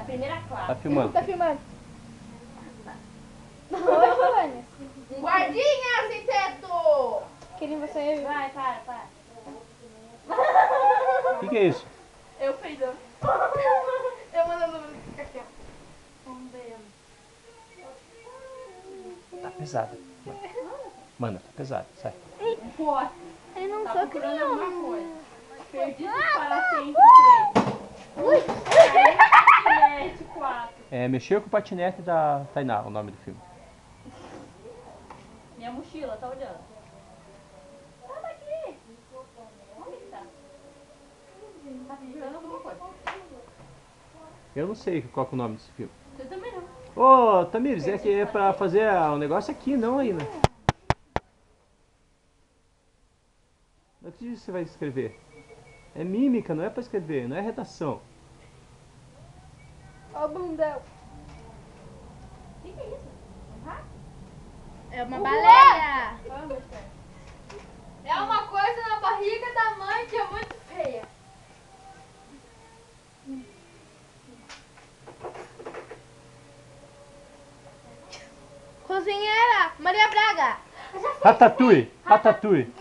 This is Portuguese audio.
primeira classe. Tá filmando. Tá filmando. Oi, Fulane. Guardinha sem teto! Querem você... Vai, para. O que é isso? Eu peidando. Eu mandando ficar aqui, ó. Vamos ver. Tá pesado. Manda, tá pesado. Sai. Pote. Eu não Tá sou procurando criança. alguma coisa. Perdido para sempre 3. Patinete 4. É Mexer com o Patinete da Tainá, o nome do filme. Minha mochila, tá olhando? Tá daqui. Onde que tá? Tá procurando alguma coisa. Eu não sei qual que é o nome desse filme. Você também não. Ô, Tamires, é que é pra fazer o negócio aqui, não aí, né? O que você vai escrever? É mímica, não é pra escrever, não é redação. Ó o bundão. O que é isso? Um rato? É uma baleia! Vamos, Esther. É uma coisa na barriga da mãe que é muito feia. Cozinheira, Maria Braga. Ratatouille, Ratatouille.